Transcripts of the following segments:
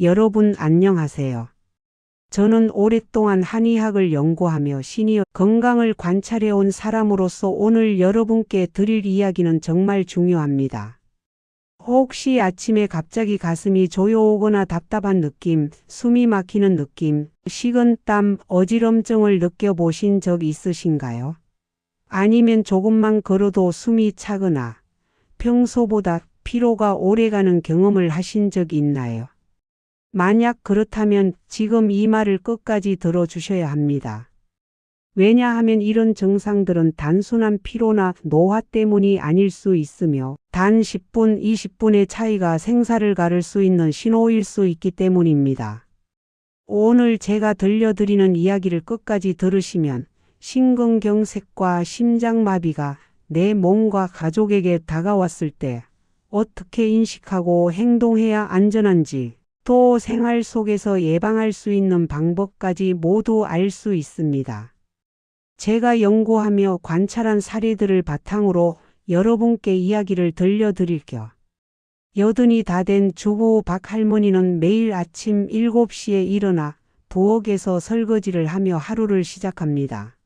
여러분 안녕하세요. 저는 오랫동안 한의학을 연구하며 시니어 건강을 관찰해온 사람으로서 오늘 여러분께 드릴 이야기는 정말 중요합니다. 혹시 아침에 갑자기 가슴이 조여오거나 답답한 느낌, 숨이 막히는 느낌, 식은땀, 어지럼증을 느껴보신 적 있으신가요? 아니면 조금만 걸어도 숨이 차거나 평소보다 피로가 오래가는 경험을 하신 적 있나요? 만약 그렇다면 지금 이 말을 끝까지 들어주셔야 합니다. 왜냐하면 이런 증상들은 단순한 피로나 노화 때문이 아닐 수 있으며 단 10분, 20분의 차이가 생사를 가를 수 있는 신호일 수 있기 때문입니다. 오늘 제가 들려드리는 이야기를 끝까지 들으시면 심근경색과 심장마비가 내 몸과 가족에게 다가왔을 때 어떻게 인식하고 행동해야 안전한지, 또 생활 속에서 예방할 수 있는 방법까지 모두 알 수 있습니다. 제가 연구하며 관찰한 사례들을 바탕으로 여러분께 이야기를 들려드릴 겸 80이 다 된 주부 박 할머니는 매일 아침 7시에 일어나 부엌에서 설거지를 하며 하루를 시작합니다.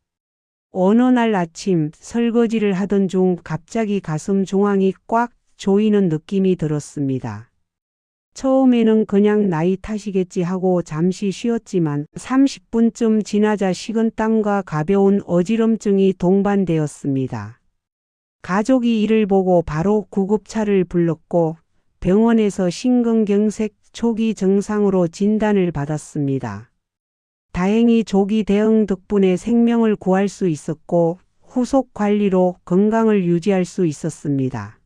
어느 날 아침 설거지를 하던 중 갑자기 가슴 중앙이 꽉 조이는 느낌이 들었습니다. 처음에는 그냥 나이 탓이겠지 하고 잠시 쉬었지만 30분쯤 지나자 식은땀과 가벼운 어지럼증이 동반되었습니다. 가족이 이를 보고 바로 구급차를 불렀고 병원에서 심근경색 초기 증상으로 진단을 받았습니다. 다행히 조기 대응 덕분에 생명을 구할 수 있었고 후속 관리로 건강을 유지할 수 있었습니다.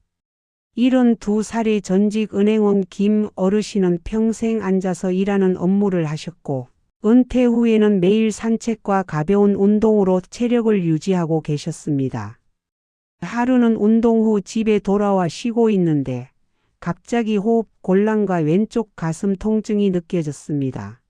72살의 전직 은행원 김 어르신은 평생 앉아서 일하는 업무를 하셨고 은퇴 후에는 매일 산책과 가벼운 운동으로 체력을 유지하고 계셨습니다. 하루는 운동 후 집에 돌아와 쉬고 있는데 갑자기 호흡 곤란과 왼쪽 가슴 통증이 느껴졌습니다.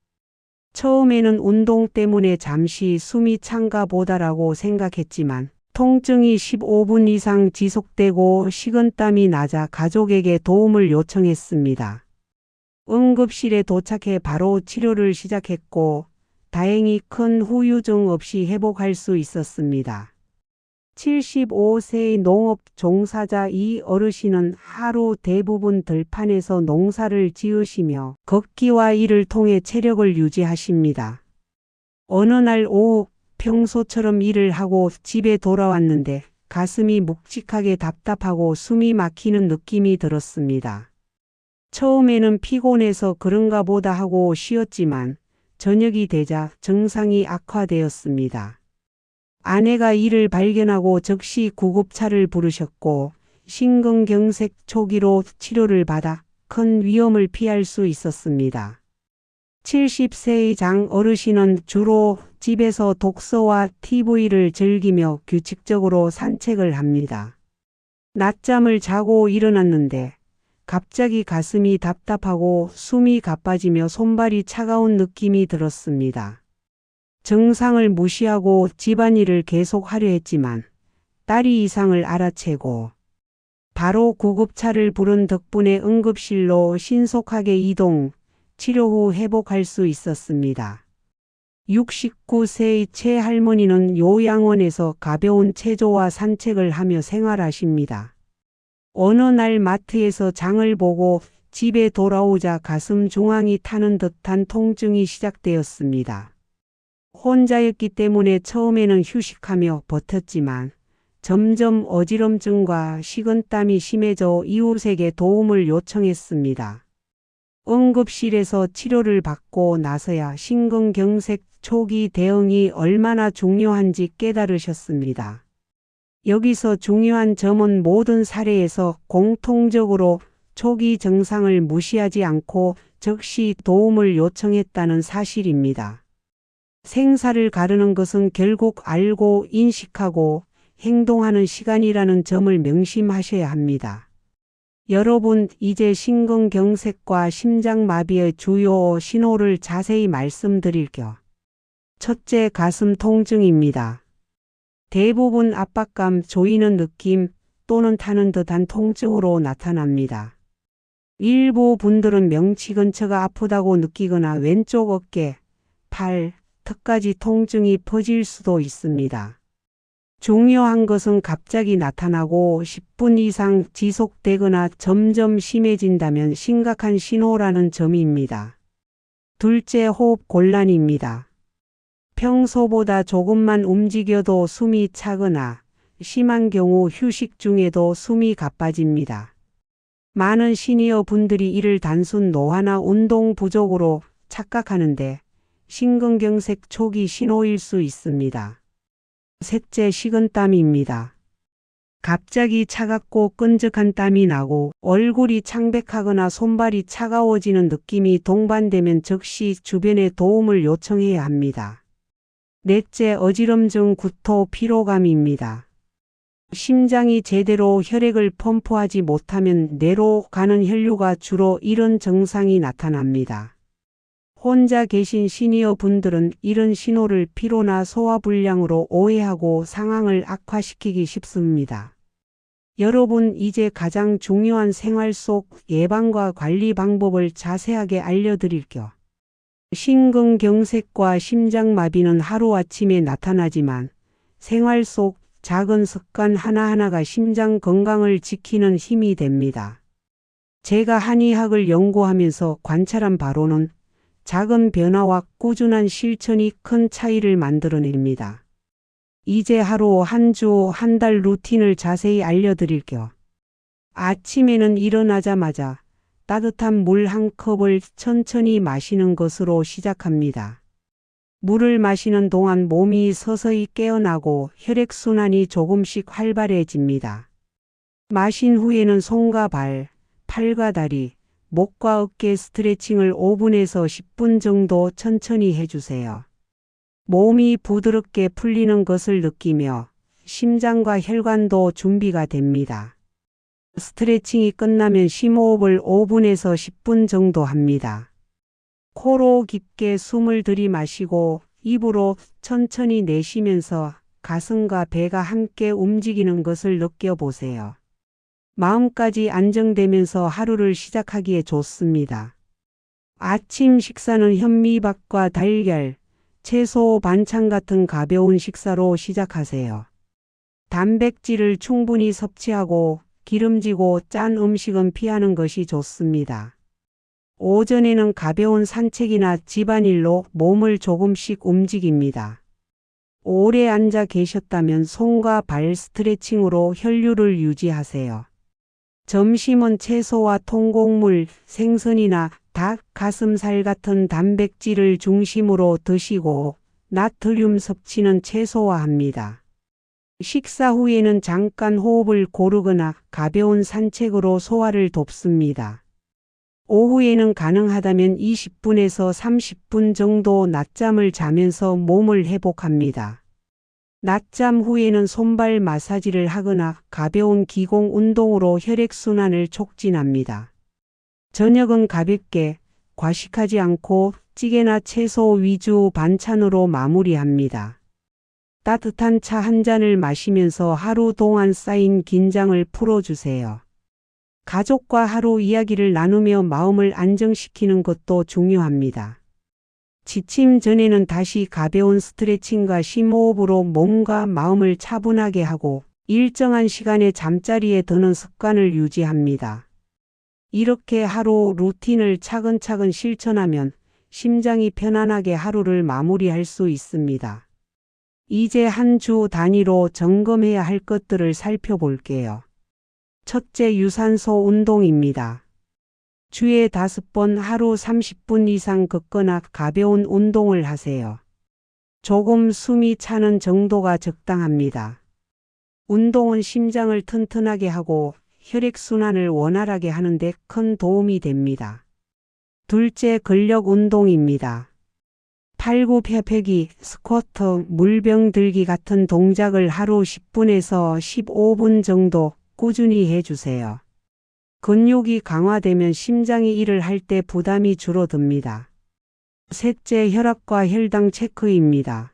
처음에는 운동 때문에 잠시 숨이 찬가 보다라고 생각했지만 통증이 15분 이상 지속되고 식은땀이 나자 가족에게 도움을 요청했습니다. 응급실에 도착해 바로 치료를 시작했고 다행히 큰 후유증 없이 회복할 수 있었습니다. 75세의 농업 종사자 이 어르신은 하루 대부분 들판에서 농사를 지으시며 걷기와 일을 통해 체력을 유지하십니다. 어느 날 오후 평소처럼 일을 하고 집에 돌아왔는데 가슴이 묵직하게 답답하고 숨이 막히는 느낌이 들었습니다. 처음에는 피곤해서 그런가 보다 하고 쉬었지만 저녁이 되자 증상이 악화되었습니다. 아내가 이를 발견하고 즉시 구급차를 부르셨고 심근경색 초기로 치료를 받아 큰 위험을 피할 수 있었습니다. 70세의 장 어르신은 주로 집에서 독서와 TV를 즐기며 규칙적으로 산책을 합니다. 낮잠을 자고 일어났는데 갑자기 가슴이 답답하고 숨이 가빠지며 손발이 차가운 느낌이 들었습니다. 증상을 무시하고 집안일을 계속하려 했지만 딸이 이상을 알아채고 바로 구급차를 부른 덕분에 응급실로 신속하게 이동, 치료 후 회복할 수 있었습니다. 69세의 최 할머니는 요양원에서 가벼운 체조와 산책을 하며 생활하십니다. 어느 날 마트에서 장을 보고 집에 돌아오자 가슴 중앙이 타는 듯한 통증이 시작되었습니다. 혼자였기 때문에 처음에는 휴식하며 버텼지만 점점 어지럼증과 식은땀이 심해져 이웃에게 도움을 요청했습니다. 응급실에서 치료를 받고 나서야 심근경색 초기 대응이 얼마나 중요한지 깨달으셨습니다. 여기서 중요한 점은 모든 사례에서 공통적으로 초기 증상을 무시하지 않고 즉시 도움을 요청했다는 사실입니다. 생사를 가르는 것은 결국 알고 인식하고 행동하는 시간이라는 점을 명심하셔야 합니다. 여러분, 이제 심근경색과 심장마비의 주요 신호를 자세히 말씀드릴 겸 첫째, 가슴 통증입니다. 대부분 압박감, 조이는 느낌 또는 타는 듯한 통증으로 나타납니다. 일부 분들은 명치 근처가 아프다고 느끼거나 왼쪽 어깨, 팔, 턱까지 통증이 퍼질 수도 있습니다. 중요한 것은 갑자기 나타나고 10분 이상 지속되거나 점점 심해진다면 심각한 신호라는 점입니다. 둘째, 호흡 곤란입니다. 평소보다 조금만 움직여도 숨이 차거나 심한 경우 휴식 중에도 숨이 가빠집니다. 많은 시니어 분들이 이를 단순 노화나 운동 부족으로 착각하는데 심근경색 초기 신호일 수 있습니다. 셋째, 식은땀입니다. 갑자기 차갑고 끈적한 땀이 나고 얼굴이 창백하거나 손발이 차가워지는 느낌이 동반되면 즉시 주변에 도움을 요청해야 합니다. 넷째, 어지럼증, 구토, 피로감입니다. 심장이 제대로 혈액을 펌프하지 못하면 뇌로 가는 혈류가 줄어 이런 증상이 나타납니다. 혼자 계신 시니어 분들은 이런 신호를 피로나 소화불량으로 오해하고 상황을 악화시키기 쉽습니다. 여러분, 이제 가장 중요한 생활 속 예방과 관리 방법을 자세하게 알려드릴게요. 심근경색과 심장마비는 하루아침에 나타나지만 생활 속 작은 습관 하나하나가 심장 건강을 지키는 힘이 됩니다. 제가 한의학을 연구하면서 관찰한 바로는 작은 변화와 꾸준한 실천이 큰 차이를 만들어냅니다. 이제 하루, 한 주, 한 달 루틴을 자세히 알려드릴게요. 아침에는 일어나자마자 따뜻한 물 한 컵을 천천히 마시는 것으로 시작합니다. 물을 마시는 동안 몸이 서서히 깨어나고 혈액순환이 조금씩 활발해집니다. 마신 후에는 손과 발, 팔과 다리, 목과 어깨 스트레칭을 5분에서 10분 정도 천천히 해주세요. 몸이 부드럽게 풀리는 것을 느끼며 심장과 혈관도 준비가 됩니다. 스트레칭이 끝나면 심호흡을 5분에서 10분 정도 합니다. 코로 깊게 숨을 들이마시고 입으로 천천히 내쉬면서 가슴과 배가 함께 움직이는 것을 느껴보세요. 마음까지 안정되면서 하루를 시작하기에 좋습니다. 아침 식사는 현미밥과 달걀, 채소, 반찬 같은 가벼운 식사로 시작하세요. 단백질을 충분히 섭취하고 기름지고 짠 음식은 피하는 것이 좋습니다. 오전에는 가벼운 산책이나 집안일로 몸을 조금씩 움직입니다. 오래 앉아 계셨다면 손과 발 스트레칭으로 혈류를 유지하세요. 점심은 채소와 통곡물, 생선이나 닭, 가슴살 같은 단백질을 중심으로 드시고 나트륨 섭취는 최소화합니다. 식사 후에는 잠깐 호흡을 고르거나 가벼운 산책으로 소화를 돕습니다. 오후에는 가능하다면 20분에서 30분 정도 낮잠을 자면서 몸을 회복합니다. 낮잠 후에는 손발 마사지를 하거나 가벼운 기공 운동으로 혈액순환을 촉진합니다. 저녁은 가볍게, 과식하지 않고 찌개나 채소 위주 반찬으로 마무리합니다. 따뜻한 차 한 잔을 마시면서 하루 동안 쌓인 긴장을 풀어주세요. 가족과 하루 이야기를 나누며 마음을 안정시키는 것도 중요합니다. 지침 전에는 다시 가벼운 스트레칭과 심호흡으로 몸과 마음을 차분하게 하고 일정한 시간에 잠자리에 드는 습관을 유지합니다. 이렇게 하루 루틴을 차근차근 실천하면 심장이 편안하게 하루를 마무리할 수 있습니다. 이제 한 주 단위로 점검해야 할 것들을 살펴볼게요. 첫째, 유산소 운동입니다. 주에 5번 하루 30분 이상 걷거나 가벼운 운동을 하세요. 조금 숨이 차는 정도가 적당합니다. 운동은 심장을 튼튼하게 하고 혈액순환을 원활하게 하는 데 큰 도움이 됩니다. 둘째, 근력 운동입니다. 팔굽혀펴기, 스쿼트, 물병 들기 같은 동작을 하루 10분에서 15분 정도 꾸준히 해주세요. 근육이 강화되면 심장이 일을 할 때 부담이 줄어듭니다. 셋째, 혈압과 혈당 체크입니다.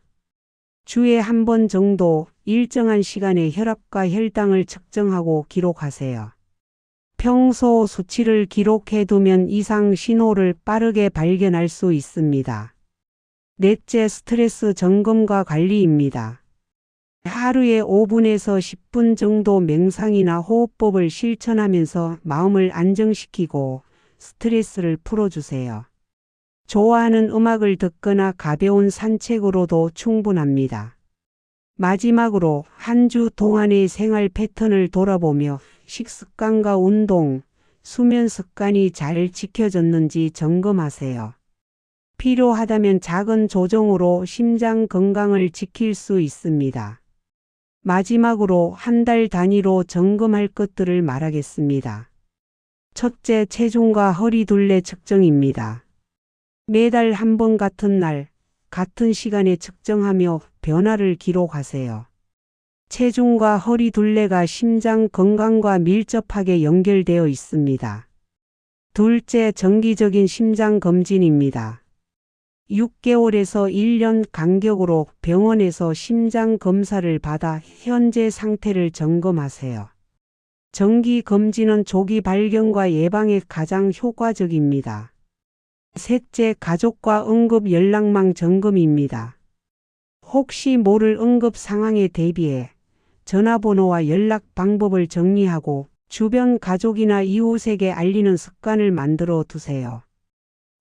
주에 한 번 정도 일정한 시간에 혈압과 혈당을 측정하고 기록하세요. 평소 수치를 기록해두면 이상 신호를 빠르게 발견할 수 있습니다. 넷째, 스트레스 점검과 관리입니다. 하루에 5분에서 10분 정도 명상이나 호흡법을 실천하면서 마음을 안정시키고 스트레스를 풀어주세요. 좋아하는 음악을 듣거나 가벼운 산책으로도 충분합니다. 마지막으로 한 주 동안의 생활 패턴을 돌아보며 식습관과 운동, 수면 습관이 잘 지켜졌는지 점검하세요. 필요하다면 작은 조정으로 심장 건강을 지킬 수 있습니다. 마지막으로 한 달 단위로 점검할 것들을 말하겠습니다. 첫째, 체중과 허리 둘레 측정입니다. 매달 한 번 같은 날, 같은 시간에 측정하며 변화를 기록하세요. 체중과 허리 둘레가 심장 건강과 밀접하게 연결되어 있습니다. 둘째, 정기적인 심장 검진입니다. 6개월에서 1년 간격으로 병원에서 심장 검사를 받아 현재 상태를 점검하세요. 정기 검진은 조기 발견과 예방에 가장 효과적입니다. 셋째, 가족과 응급 연락망 점검입니다. 혹시 모를 응급 상황에 대비해 전화번호와 연락 방법을 정리하고 주변 가족이나 이웃에게 알리는 습관을 만들어 두세요.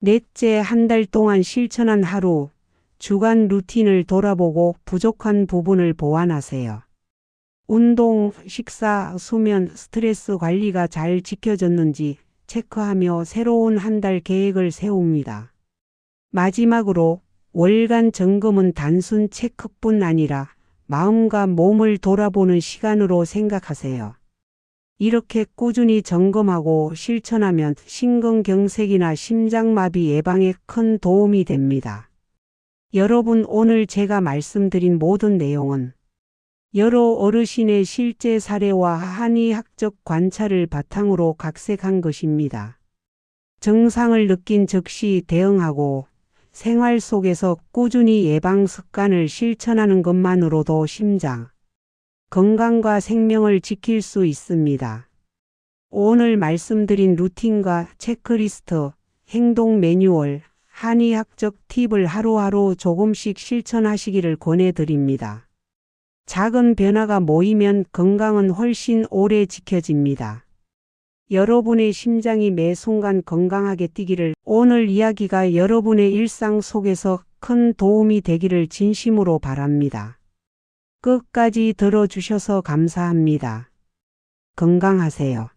넷째, 한 달 동안 실천한 하루, 주간 루틴을 돌아보고 부족한 부분을 보완하세요. 운동, 식사, 수면, 스트레스 관리가 잘 지켜졌는지 체크하며 새로운 한 달 계획을 세웁니다. 마지막으로 월간 점검은 단순 체크뿐 아니라 마음과 몸을 돌아보는 시간으로 생각하세요. 이렇게 꾸준히 점검하고 실천하면 심근경색이나 심장마비 예방에 큰 도움이 됩니다. 여러분, 오늘 제가 말씀드린 모든 내용은 여러 어르신의 실제 사례와 한의학적 관찰을 바탕으로 각색한 것입니다. 증상을 느낀 즉시 대응하고 생활 속에서 꾸준히 예방 습관을 실천하는 것만으로도 심장 건강과 생명을 지킬 수 있습니다. 오늘 말씀드린 루틴과 체크리스트, 행동 매뉴얼, 한의학적 팁을 하루하루 조금씩 실천하시기를 권해드립니다. 작은 변화가 모이면 건강은 훨씬 오래 지켜집니다. 여러분의 심장이 매 순간 건강하게 뛰기를, 오늘 이야기가 여러분의 일상 속에서 큰 도움이 되기를 진심으로 바랍니다. 끝까지 들어주셔서 감사합니다. 건강하세요.